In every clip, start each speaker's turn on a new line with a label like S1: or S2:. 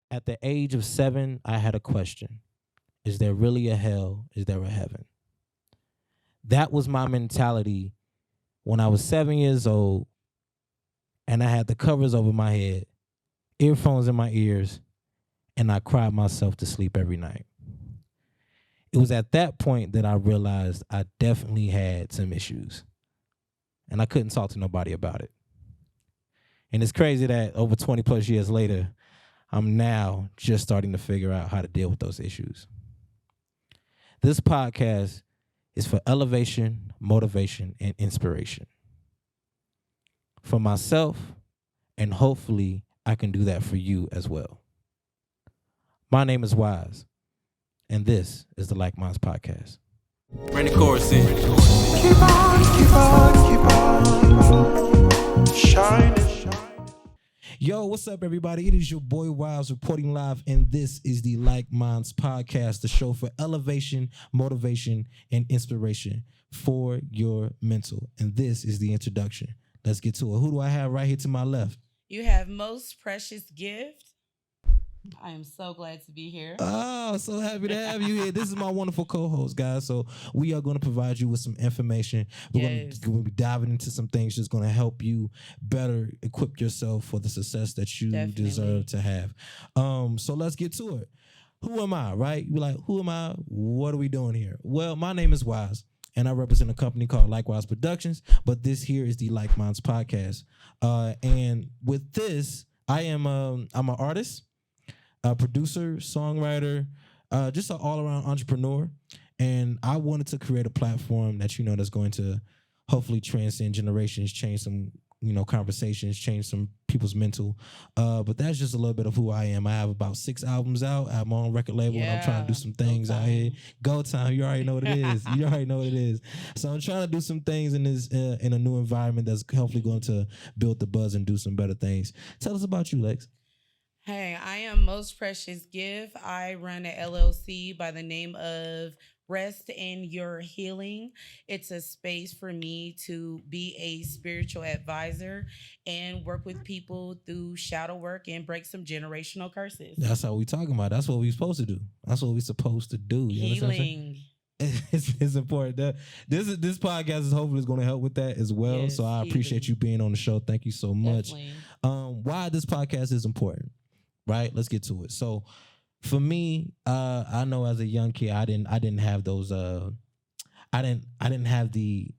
S1: At the age of 7, I had a question. Is there really a hell? Is there a heaven? That was my mentality when I was 7 years old and I had the covers over my head, earphones in my ears, and I cried myself to sleep every night. It was at that point that I realized I definitely had some issues and I couldn't talk to nobody about it. And it's crazy that over 20 plus years later, I'm now just starting to figure out how to deal with those issues. This podcast is for elevation, motivation, and inspiration. For myself, and hopefully I can do that for you as well. My name is Wise, and this is the LikeMinds Podcast.
S2: Bring the chorus in. Keep on shining.
S1: Yo, what's up, everybody? It is your boy Wiles reporting live, and this is the LikeMinds Podcast, the show for elevation, motivation, and inspiration for your mental. And this is the introduction. Let's get to it. Who do I have right here to my left?
S3: You have Most Precious Gift. I am so glad to be here.
S1: Oh, so happy to have you here. This is my wonderful co-host, guys. So we are going to provide you with some information. We're going to be diving into some things that's going to help you better equip yourself for the success that you deserve to have. So let's get to it. Who am I, right? You're like, who am I? What are we doing here? Well, my name is Wise, and I represent a company called LikeWise Productions, but this here is the LikeMinds Podcast. And with this, I'm an artist, a producer, songwriter, just an all-around entrepreneur. And I wanted to create a platform that, that's going to hopefully transcend generations, change some, conversations, change some people's mental. But that's just a little bit of who I am. I have about 6 albums out. I have my own record label, and I'm trying to do some things out here. Go time, you already know what it is. You already know what it is. So I'm trying to do some things in this in a new environment that's hopefully going to build the buzz and do some better things. Tell us about you, Lex.
S3: Hey, I am Most Precious Gift. I run an LLC by the name of Rest in Your Healing. It's a space for me to be a spiritual advisor and work with people through shadow work and break some generational curses.
S1: That's how we talking about. That's what we're supposed to do. That's what we're supposed to do. You
S3: Healing.
S1: It's important. This podcast is hopefully going to help with that as well.
S3: Yes,
S1: so I appreciate you being on the show. Thank you so much.
S3: Definitely.
S1: Why this podcast is important, right? Let's get to it. So for me, I know as a young kid, I didn't have those I didn't have the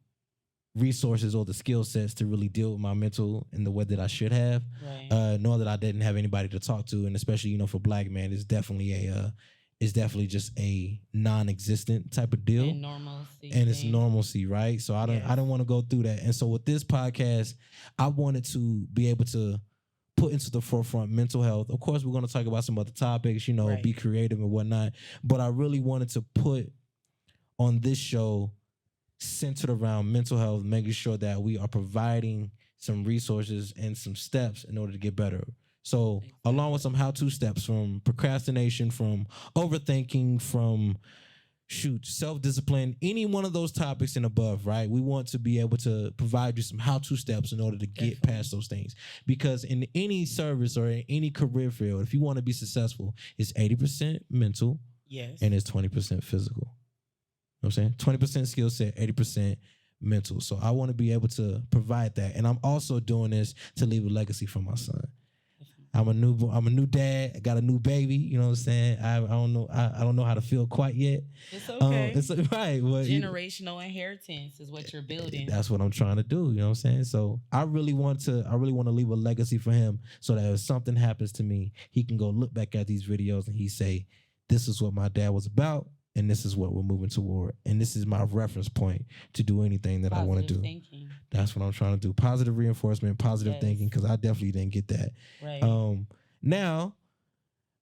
S1: resources or the skill sets to really deal with my mental in the way that I should have.
S3: Right.
S1: Nor that I didn't have anybody to talk to, and especially for Black men, it's definitely just a non-existent type of deal.
S3: And normalcy.
S1: And it's normalcy, right? So I don't want to go through that. And so with this podcast, I wanted to be able to put into the forefront mental health. Of course, we're going to talk about some other topics, be creative and whatnot. But I really wanted to put on this show centered around mental health, making sure that we are providing some resources and some steps in order to get better. So along with some how-to steps from procrastination, from overthinking, from self-discipline, any one of those topics and above, right? We want to be able to provide you some how-to steps in order to get past those things. Because in any service or in any career field, if you want to be successful, it's 80% mental and it's 20% physical. You know what I'm saying? 20% skill set, 80% mental. So I want to be able to provide that. And I'm also doing this to leave a legacy for my son. I'm a new dad. I got a new baby. You know what I'm saying? I don't know how to feel quite yet.
S3: It's okay.
S1: It's right. Well,
S3: generational inheritance is what you're building.
S1: That's what I'm trying to do. You know what I'm saying? So I really want to leave a legacy for him, so that if something happens to me, he can go look back at these videos and he say, "This is what my dad was about, and this is what we're moving toward, and this is my reference point to do anything that I want to do."
S3: Thinking.
S1: That's what I'm trying to do. Positive reinforcement, positive thinking, because I definitely didn't get that.
S3: Right.
S1: Now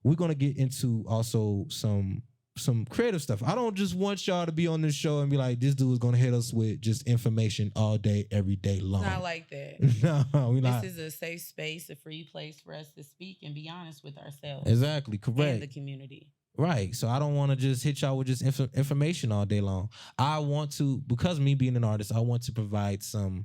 S1: we're gonna get into also some creative stuff. I don't just want y'all to be on this show and be like, this dude is gonna hit us with just information all day, every day long.
S3: Not like that.
S1: No, we not.
S3: This is a safe space, a free place for us to speak and be honest with ourselves.
S1: Exactly, correct.
S3: And the community.
S1: Right. So I don't want to just hit y'all with just information all day long. I want to, because me being an artist, I want to provide some,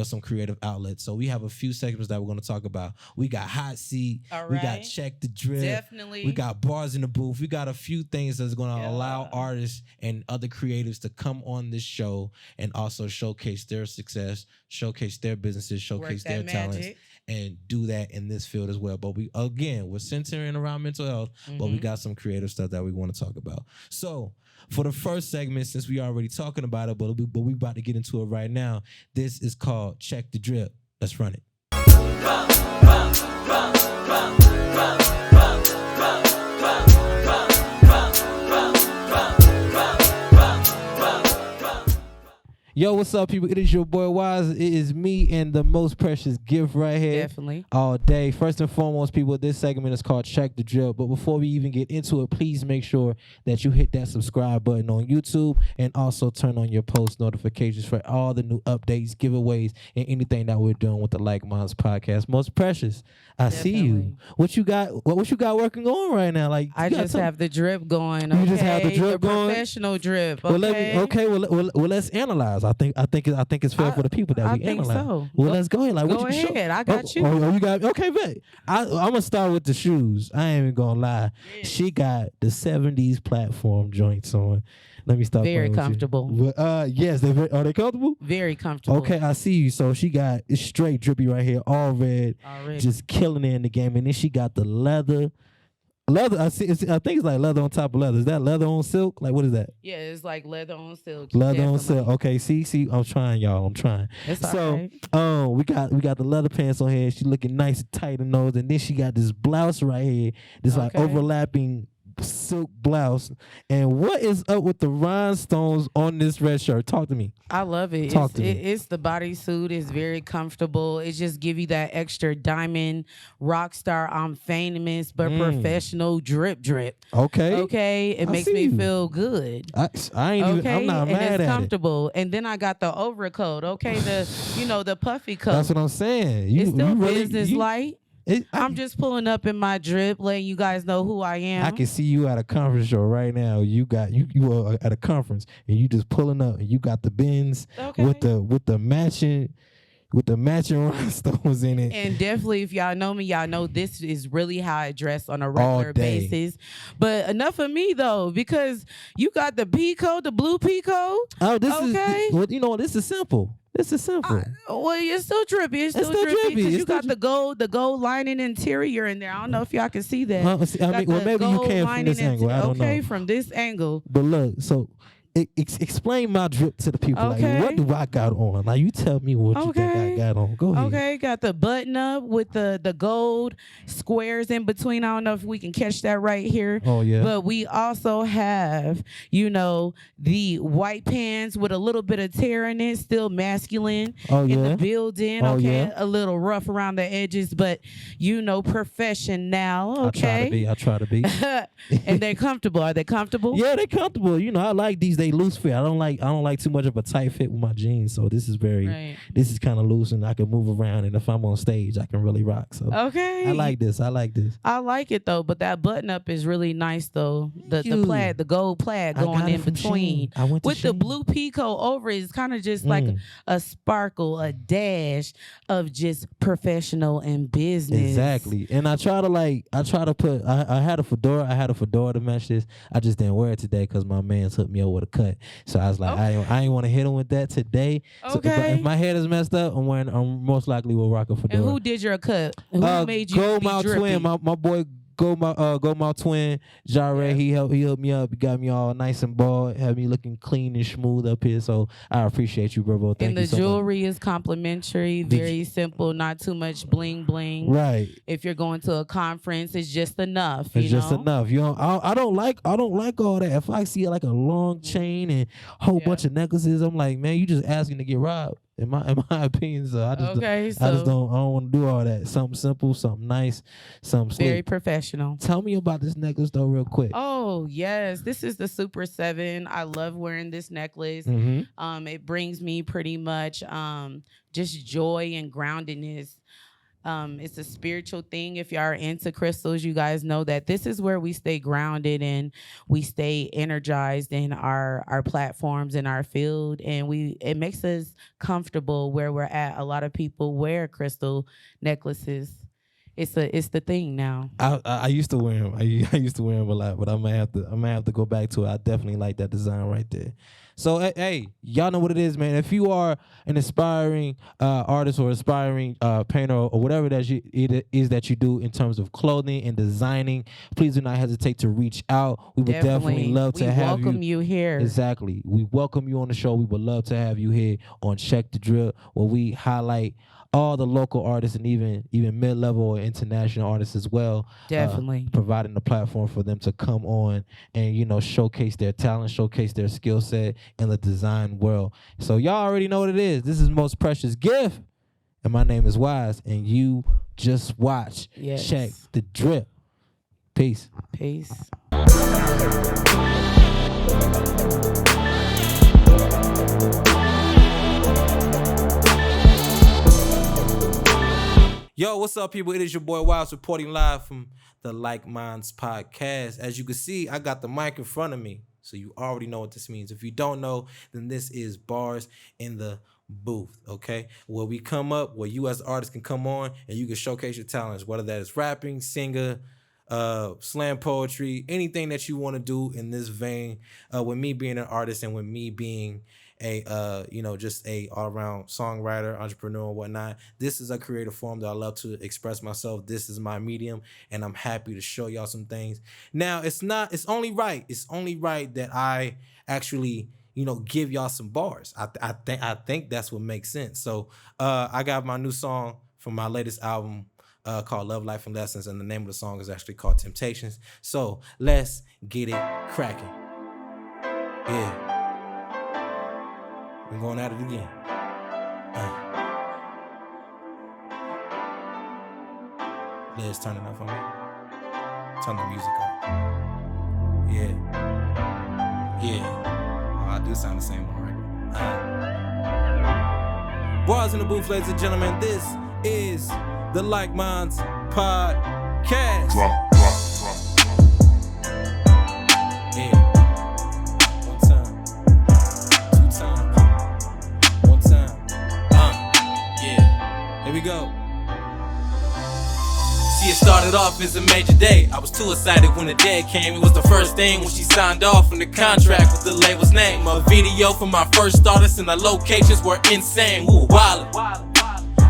S1: some creative outlets. So we have a few segments that we're going to talk about. We got Hot Seat.
S3: All right.
S1: We got Check the Drip.
S3: Definitely.
S1: We got Bars in the Booth. We got a few things that's going to allow artists and other creatives to come on this show and also showcase their success, showcase their businesses, showcase their talents, and do that in this field as well. But we're centering around mental health, but we got some creative stuff that we want to talk about. So for the first segment, since we already talking about it, but we about to get into it right now, this is called Check the Drip. Let's run it. Yo, what's up, people? It is your boy Wise. It is me and the most precious gift right here.
S3: Definitely.
S1: All day. First and foremost, people, this segment is called Check the Drip. But before we even get into it, please make sure that you hit that subscribe button on YouTube and also turn on your post notifications for all the new updates, giveaways, and anything that we're doing with the LikeMinds Podcast. Most precious, I see you. What you got working on right now? Like
S3: I just have the drip going. Okay?
S1: You just have the drip going?
S3: Professional drip. Okay.
S1: Well, let's analyze. I think it's fair for the people that we analyze.
S3: So.
S1: Well, let's go ahead. Like,
S3: go ahead. I got you.
S1: You got okay, bet. I'm gonna start with the shoes. I ain't even gonna lie. Yeah. She got the 70s platform joints on. Let me start.
S3: Very comfortable.
S1: Yes, are they comfortable?
S3: Very comfortable.
S1: Okay, I see you. So she got it's straight drippy right here, all red, just killing it in the game. And then she got the leather. I think it's like leather on top of leather. Is that leather on silk? Like, what is that?
S3: Yeah, it's like leather on silk.
S1: Leather on silk. Okay, see, I'm trying, y'all. I'm trying.
S3: It's all right.
S1: We got the leather pants on here. She looking nice and tight in those, and then she got this blouse right here. This like overlapping silk blouse. And what is up with the rhinestones on this red shirt? Talk to me.
S3: I love it. It's the bodysuit. It's very comfortable. It just give you that extra diamond rock star. I'm famous but professional drip. Okay. It makes me feel good.
S1: I ain't even. I'm not mad at it.
S3: And it's comfortable. And then I got the overcoat. Okay, the puffy coat.
S1: That's what I'm saying.
S3: It's still business light. I'm just pulling up in my drip, letting you guys know who I am.
S1: I can see you at a conference show right now. You are at a conference and you just pulling up and you got the bins with the matching rhinestones in it.
S3: And definitely, if y'all know me, y'all know this is really how I dress on a regular basis. But enough of me though, because you got the blue peacoat.
S1: Oh, this is simple. This is simple.
S3: It's still drippy. It's still drippy because you got the gold lining interior in there. I don't know if y'all can see that.
S1: Maybe you can from this angle. I don't know.
S3: Okay, from this angle.
S1: But look, so explain my drip to the people.
S3: Okay.
S1: Like, what do I got on? Like, you tell me what you think I got on. Go ahead.
S3: Okay, got the button up with the gold squares in between. I don't know if we can catch that right here.
S1: Oh, yeah.
S3: But we also have, the white pants with a little bit of tear in it, still masculine in the building. A little rough around the edges, but professional. Okay.
S1: I try to be.
S3: And they're comfortable. Are they comfortable?
S1: Yeah, they're comfortable. I like these. They loose fit. I don't like too much of a tight fit with my jeans. So this is this is kind of loose and I can move around. And if I'm on stage, I can really rock. So I like this. I like
S3: it though. But that button up is really nice though. The plaid, the gold plaid going in between with the blue peacoat over it is kind of just like a sparkle, a dash of just professional and business.
S1: Exactly. And I had a fedora. I had a fedora to match this. I just didn't wear it today because my man's hooked me up with a cut. So I was like, I ain't want to hit him with that today. So if my head is messed up, I'm most likely will rock a fedora.
S3: And who did your cut? Who made you
S1: Go
S3: be
S1: My
S3: drippy?
S1: Twin, my boy. Go my twin, Jare. He helped me up. He got me all nice and bald, had me looking clean and smooth up here. So I appreciate you, bro. Thank you.
S3: And the jewelry is complimentary, very simple, not too much bling bling.
S1: Right.
S3: If you're going to a conference, it's just enough.
S1: It's just enough. I don't like all that. If I see like a long chain and a whole bunch of necklaces, I'm like, man, you just asking to get robbed. In my opinion, so I don't want to do all that. Something simple, something nice, something slick.
S3: Very professional.
S1: Tell me about this necklace though, real quick.
S3: Oh yes, this is the Super 7. I love wearing this necklace. It brings me pretty much just joy and groundedness. It's a spiritual thing. If y'all are into crystals, you guys know that this is where we stay grounded and we stay energized in our platforms in our field, and it makes us comfortable where we're at. A lot of people wear crystal necklaces. It's the thing now.
S1: I used to wear them. I used to wear them a lot, but I'm gonna have to go back to it. I definitely like that design right there. So hey, y'all know what it is, man. If you are an aspiring artist or aspiring painter or whatever it is that you do in terms of clothing and designing, please do not hesitate to reach out. We would definitely love to have you.
S3: We welcome you here.
S1: Exactly. We welcome you on the show. We would love to have you here on Check the Drip, where we highlight all the local artists and even mid-level or international artists as well.
S3: Definitely.
S1: Providing the platform for them to come on and, showcase their talent, showcase their skill set in the design world. So y'all already know what it is. This is Most Precious Gift. And my name is Wise. And you just watch Check the Drip. Peace.
S3: Peace.
S1: Yo, what's up, people? It is your boy Wiles reporting live from the LikeMinds Podcast. As you can see, I got the mic in front of me, so you already know what this means. If you don't know, then this is Bars in the Booth, okay? Where we come up, where you as an artist can come on and you can showcase your talents, whether that is rapping, singer, slam poetry, anything that you want to do in this vein. With me being an artist and with me being just a all-around songwriter, entrepreneur, and whatnot. This is a creative form that I love to express myself. This is my medium, and I'm happy to show y'all some things. Now, it's only right that I actually, give y'all some bars. I think that's what makes sense. So, I got my new song from my latest album called Love, Life, and Lessons, and the name of the song is actually called Temptations. So, let's get it cracking. Yeah. We're going at it again. Let's turn it up for me. Turn the music on. Yeah. Oh, I do sound the same on the record. Bars in the Booth, ladies and gentlemen. This is the LikeMinds Podcast. Drop. Yeah. Here we go. See, it started off as a major day. I was too excited when the day came. It was the first thing when she signed off on the contract with the label's name. A video for my first artist and the locations were insane. We were wildin'.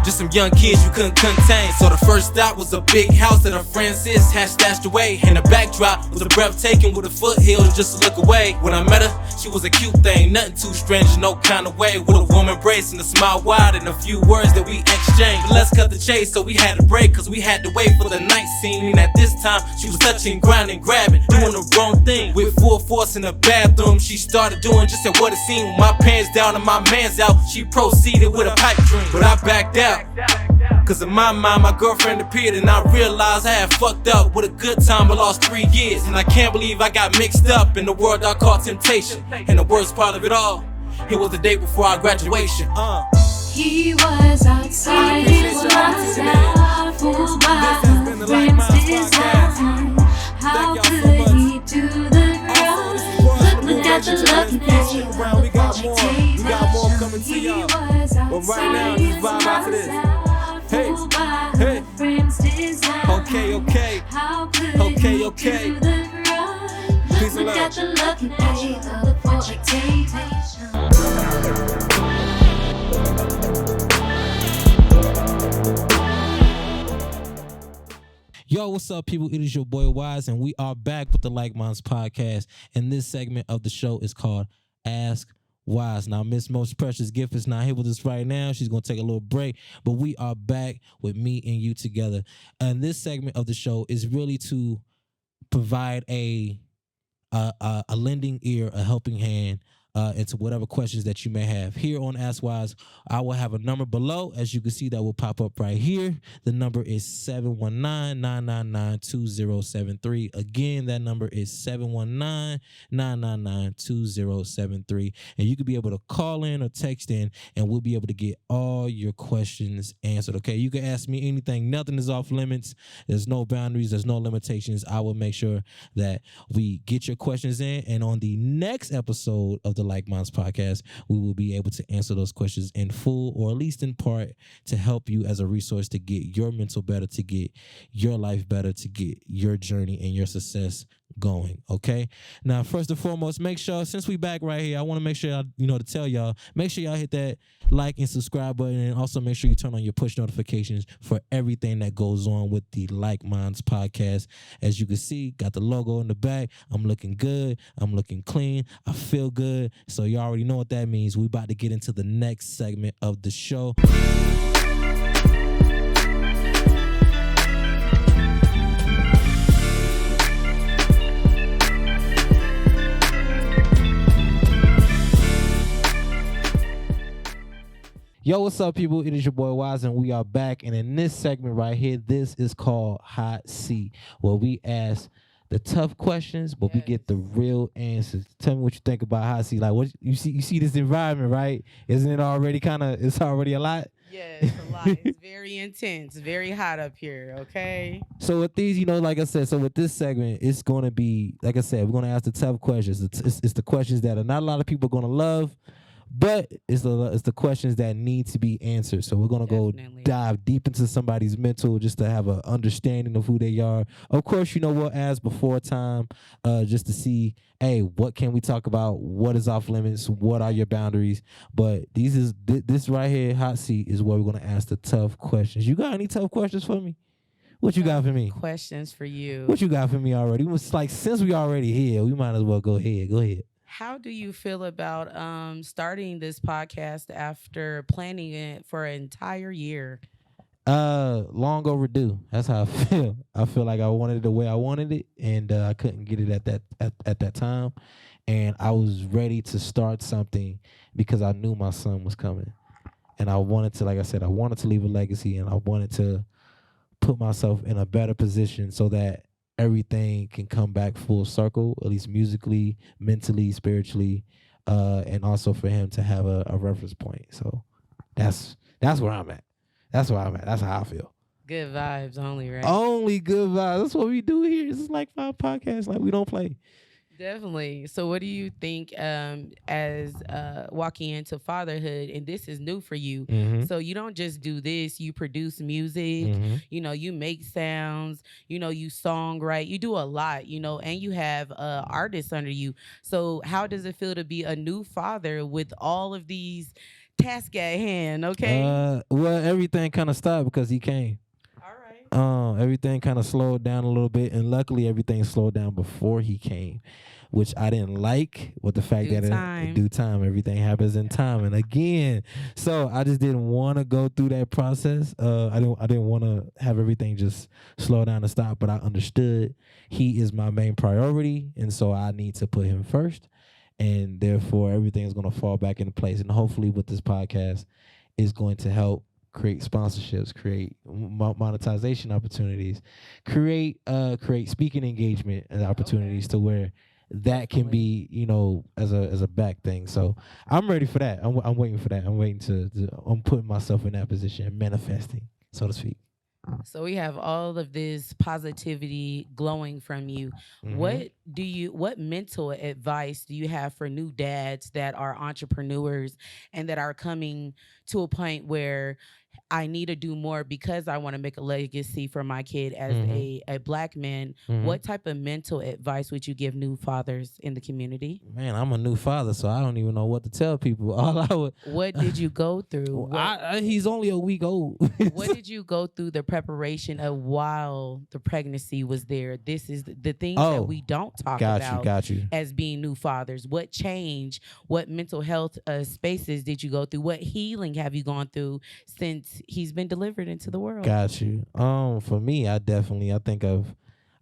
S1: Just some young kids you couldn't contain. So the first stop was a big house that her friend sis had stashed away. And the backdrop was a breathtaking with a foothills just a look away. When I met her, she was a cute thing, nothing too strange in no kind of way. With a warm embrace and a smile wide and a few words that we exchanged. But let's cut the chase, so we had to break, cause we had to wait for the night scene. And at this time, she was touching, grinding, grabbing, doing the wrong thing. With full force in the bathroom, she started doing just what it seemed. With my pants down and my mans out, she proceeded with a pipe dream. But I backed out. Cause in my mind, my girlfriend appeared and I realized I had fucked up with a good time but lost 3 years. And I can't believe I got mixed up in the world I call temptation. And the worst part of it all, it was the day before our graduation.
S4: He was outside his mind, fooled by her friend's design. How could he do the crowd? Look at the lucky day of
S1: We got more coming to y'all. But right now, just vibe out to this. Hey. Okay. Peace and love. Yo, what's up, people? It is your boy Wise, and we are back with the LikeMinds Podcast. And this segment of the show is called Ask Wise. Now, Miss Most Precious Gift is not here with us right now. She's going to take a little break, but we are back with me and you together. And this segment of the show is really to provide a lending ear, a helping hand, into whatever questions that you may have. Here on Ask Wise, I will have a number below. As you can see, that will pop up right here. The number is 719-999-2073. Again, that number is 719-999-2073. And you could be able to call in or text in, and we'll be able to get all your questions answered, okay? You can ask me anything. Nothing is off limits. There's no boundaries. There's no limitations. I will make sure that we get your questions in, and on the next episode of the LikeMinds Podcast, we will be able to answer those questions in full, or at least in part, to help you as a resource to get your mental better, to get your life better, to get your journey and your success going, okay? Now, first and foremost, make sure, since we back right here, I want to make sure, to tell y'all, make sure y'all hit that like and subscribe button, and also make sure you turn on your push notifications for everything that goes on with the LikeMinds Podcast. As you can see, got the logo in the back. I'm looking good. I'm looking clean. I feel good. So you already know what that means. We about to get into the next segment of the show. Yo, what's up, people? It is your boy Wise, and we are back. And in this segment right here, this is called Hot Seat, where we ask the tough questions, but we get the real answers. Tell me what you think about Hot Seat. Like, what you see this environment, right? Isn't it already it's already a lot?
S3: Yeah, it's a lot. It's very intense, very hot up here, okay?
S1: So with these, like I said, with this segment, it's going to be, like I said, we're going to ask the tough questions. It's the questions that are not a lot of people going to love, but it's the questions that need to be answered. So we're going to go dive deep into somebody's mental just to have an understanding of who they are. Of course, we'll ask before time just to see, hey, what can we talk about? What is off limits? What are your boundaries? But this right here, Hot Seat, is where we're going to ask the tough questions. You got any tough questions for me? What you got for me?
S3: Questions for you.
S1: What you got for me already? It was like, since we already here, we might as well go ahead. Go ahead.
S3: How do you feel about starting this podcast after planning it for an entire year?
S1: Long overdue. That's how I feel. I feel like I wanted it the way I wanted it, and I couldn't get it at that time. And I was ready to start something because I knew my son was coming, and I wanted to, like I said, I wanted to leave a legacy, and I wanted to put myself in a better position so that everything can come back full circle, at least musically, mentally, spiritually, and also for him to have a reference point. So that's where I'm at. That's where I'm at. That's how I feel.
S3: Good vibes only, right?
S1: Only good vibes. That's what we do here. This is like my podcast. Like, we don't play.
S3: Definitely. So what do you think as walking into fatherhood, and this is new for you, so you don't just do this, you produce music, you make sounds, you songwrite, you do a lot, and you have artists under you. So how does it feel to be a new father with all of these tasks at hand, okay?
S1: Well, everything kind of stopped because he came. Everything kind of slowed down a little bit, and luckily everything slowed down before he came, which I didn't like, with the fact that in due time, everything happens in time. And again, so I just didn't want to go through that process. I didn't want to have everything just slow down and stop, but I understood he is my main priority, and so I need to put him first, and therefore everything is going to fall back into place. And hopefully with this podcast is going to help create sponsorships, create monetization opportunities, create speaking engagement and opportunities to where that can be, as a back thing. So I'm ready for that. I'm waiting for that. I'm putting myself in that position, manifesting, so to speak.
S3: So we have all of this positivity glowing from you. What mental advice do you have for new dads that are entrepreneurs and that are coming to a point where I need to do more because I want to make a legacy for my kid as a black man? What type of mental advice would you give new fathers in the community?
S1: Man, I'm a new father, so I don't even know what to tell people.
S3: What did you go through?
S1: He's only a week old.
S3: What did you go through the preparation of while the pregnancy was there? This is the things that we don't talk about as being new fathers. What change? What mental health spaces did you go through? What healing have you gone through since he's been delivered into the world?
S1: Got you. For me, I think of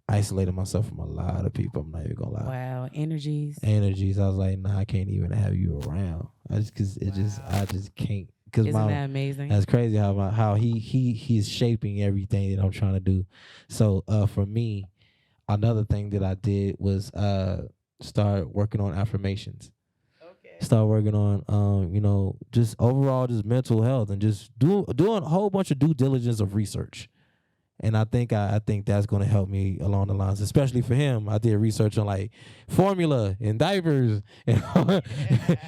S1: isolated myself from a lot of people. I'm not even gonna lie.
S3: Wow, energies.
S1: Energies. I was like, nah, I can't even have you around. I just can't. Cause
S3: Isn't that amazing?
S1: That's crazy how he's shaping everything that I'm trying to do. So for me, another thing that I did was start working on affirmations. Okay. Start working on just overall just mental health and just doing a whole bunch of due diligence of research. And I think that's going to help me along the lines, especially for him. I did research on like formula and diapers and,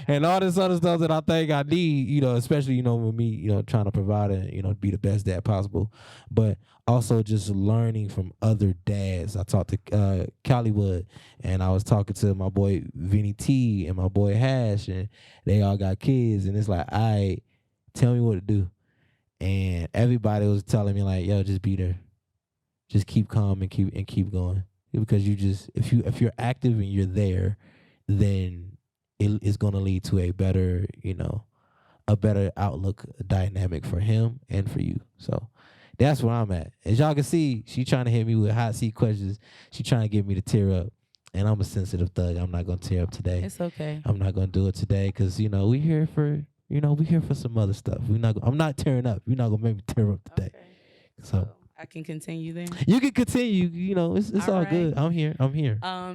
S1: and all this other stuff that I think I need, especially, with me, trying to provide and, be the best dad possible. But also just learning from other dads. I talked to Callywood, and I was talking to my boy Vinny T and my boy Hash, and they all got kids. And it's like, tell me what to do. And everybody was telling me like, yo, just be there. Just keep calm and keep going. Because if you're active and you're there, then it's gonna lead to a better outlook dynamic for him and for you. So that's where I'm at. As y'all can see, she trying to hit me with hot seat questions. She trying to get me to tear up. And I'm a sensitive thug. I'm not gonna tear up today.
S3: It's okay.
S1: I'm not gonna do it today because we here for we here for some other stuff. I'm not tearing up. You're not gonna make me tear up today.
S3: Okay.
S1: So
S3: I can continue then.
S1: you can continue. It's all
S3: right.
S1: good. I'm here.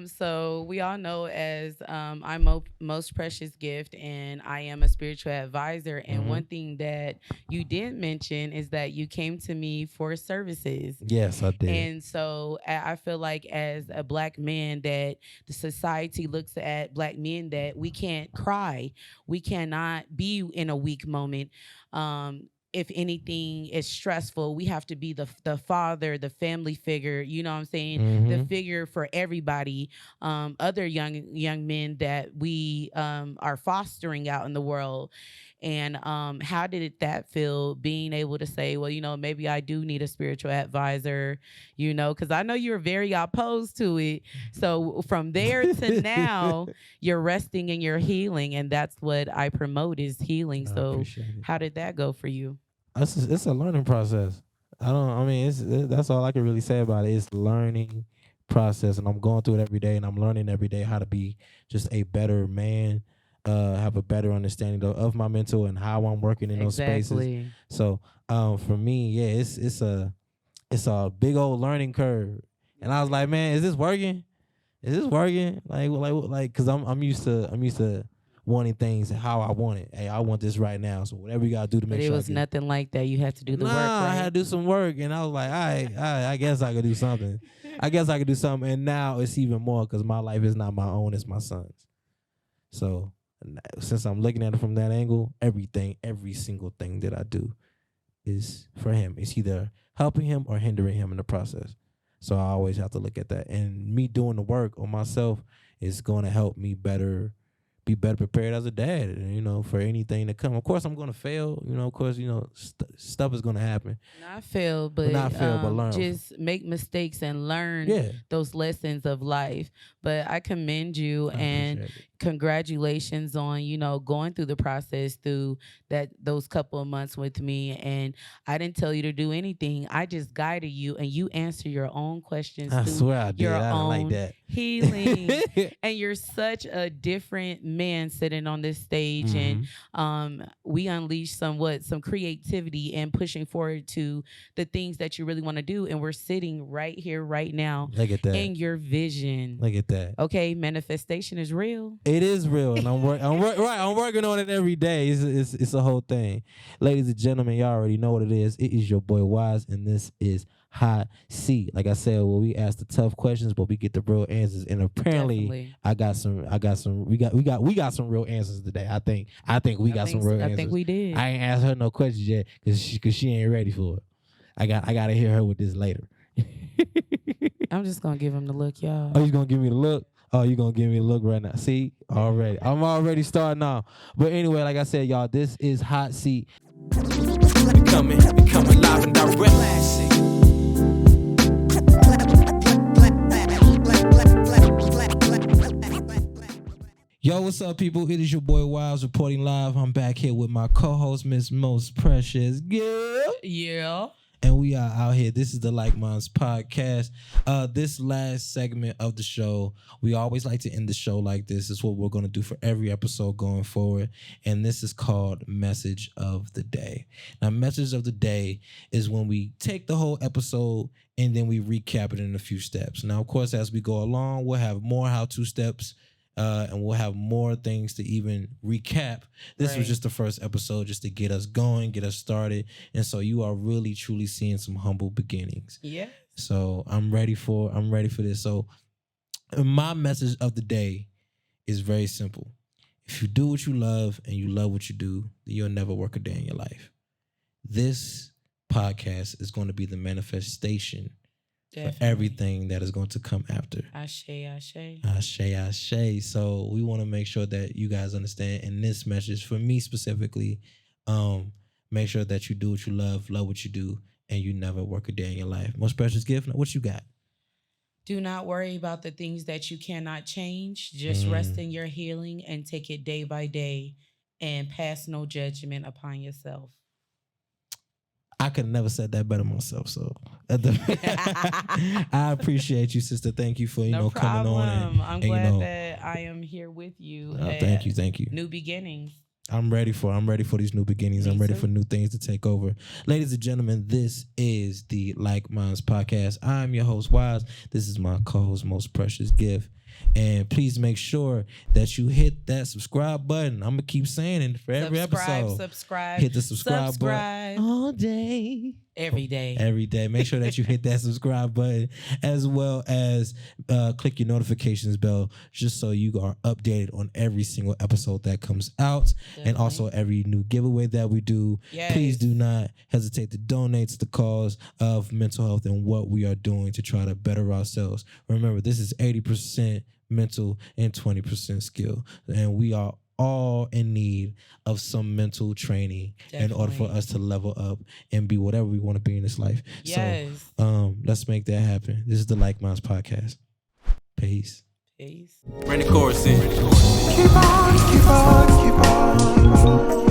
S3: So we all know as I'm most precious gift, and I am a spiritual advisor. And one thing that you did mention is that you came to me for services.
S1: Yes, I did.
S3: And so I feel like as a Black man that the society looks at Black men that we can't cry, we cannot be in a weak moment. If anything is stressful, we have to be the father, the family figure, you know what I'm saying? The figure for everybody, other young men that we are fostering out in the world. And how did that feel, being able to say, well, maybe I do need a spiritual advisor, because I know you're very opposed to it. So from there to now, you're resting in your healing, and that's what I promote is healing. So how did that go for you?
S1: It's a learning process. That's all I can really say about it. It's learning process, and I'm going through it every day, and I'm learning every day how to be just a better man, have a better understanding of my mental and how I'm working in those spaces. So for me, yeah, it's a big old learning curve, and I was like, man, is this working? Like, cause I'm used to wanting things how I want it. Hey, I want this right now. So whatever you gotta do to make sure. But it was
S3: nothing like that. You had to do the work. Right?
S1: I had to do some work, and I was like, I guess I could do something. And now it's even more because my life is not my own; it's my son's. So since I'm looking at it from that angle, every single thing that I do is for him. It's either helping him or hindering him in the process. So I always have to look at that, and me doing the work on myself is going to help me be better prepared as a dad, for anything to come. Of course, I'm going to fail. Of course, stuff is going to happen.
S3: Not fail, but learn. Just make mistakes and learn those lessons of life. But I commend you and congratulations on, going through the process through those couple of months with me. And I didn't tell you to do anything. I just guided you, and you answer your own questions.
S1: I swear I did.
S3: Your
S1: I
S3: own
S1: like that.
S3: Healing. And you're such a different man sitting on this stage. And we unleashed some creativity and pushing forward to the things that you really want to do. And we're sitting right here, right now.
S1: Look at that.
S3: In your vision.
S1: Look at that.
S3: Okay, manifestation is real.
S1: It is real, and I'm working on it every day. It's a whole thing. Ladies and gentlemen, y'all already know what it is. It is your boy Wise, and this is Hot Seat. Like I said, we ask the tough questions, but we get the real answers. And apparently, we got some real answers today. I think we got some real answers.
S3: I think we did.
S1: I ain't asked her no questions yet because she ain't ready for it. I gotta hear her with this later.
S3: I'm just gonna give him the look, y'all.
S1: Oh, you gonna give me the look? Oh, you gonna give me a look right now? See, already. I'm already starting off. But anyway, like I said, y'all, this is Hot Seat.
S2: We coming live and direct.
S1: Yo, what's up, people? It is your boy Wiles reporting live. I'm back here with my co-host, Miss Most Precious Gill.
S3: Yeah.
S1: and we are out here. This is the LikeMinds Podcast. This last segment of the show, we always like to end the show like this. It's what we're going to do for every episode going forward, and this is called Message of the Day. Now, Message of the Day is when we take the whole episode and then we recap it in a few steps. Now, of course, as we go along, we'll have more how-to steps, and we'll have more things to even recap. This was just the first episode just to get us going, get us started. And so you are really, truly seeing some humble beginnings.
S3: Yeah.
S1: So I'm ready for this. So my message of the day is very simple. If you do what you love and you love what you do, then you'll never work a day in your life. This podcast is going to be the manifestation for everything that is going to come after.
S3: Ashe, ashe.
S1: Ashe, ashe. So we want to make sure that you guys understand in this message, for me specifically, make sure that you do what you love what you do, and you never work a day in your life. Most precious gift, what you got?
S3: Do not worry about the things that you cannot change. Just rest in your healing and take it day by day and pass no judgment upon yourself.
S1: I could have never said that better myself. So I appreciate you, sister. Thank you for coming on.
S3: I'm glad that I am here with you.
S1: Thank you.
S3: New beginnings.
S1: I'm ready for these new beginnings. I'm ready for new things to take over. Ladies and gentlemen, this is the LikeMinds Podcast. I'm your host, Wise. This is my co-host, Most Precious Gift. And please make sure that you hit that subscribe button. I'm going to keep saying it for every episode.
S3: Subscribe.
S1: Hit the subscribe button all day.
S3: Every day.
S1: Every day. Make sure that you hit that subscribe button, as well as click your notifications bell, just so you are updated on every single episode that comes out. Definitely. And also every new giveaway that we do. Yes. Please do not hesitate to donate to the cause of mental health and what we are doing to try to better ourselves. Remember, this is 80% mental and 20% skill. And we are all in need of some mental training. Definitely. In order for us to level up and be whatever we want to be in this life. Yes. So let's make that happen. This is the LikeMinds Podcast. Peace.
S2: Bring the chorus in.
S4: Keep on, keep on, keep on.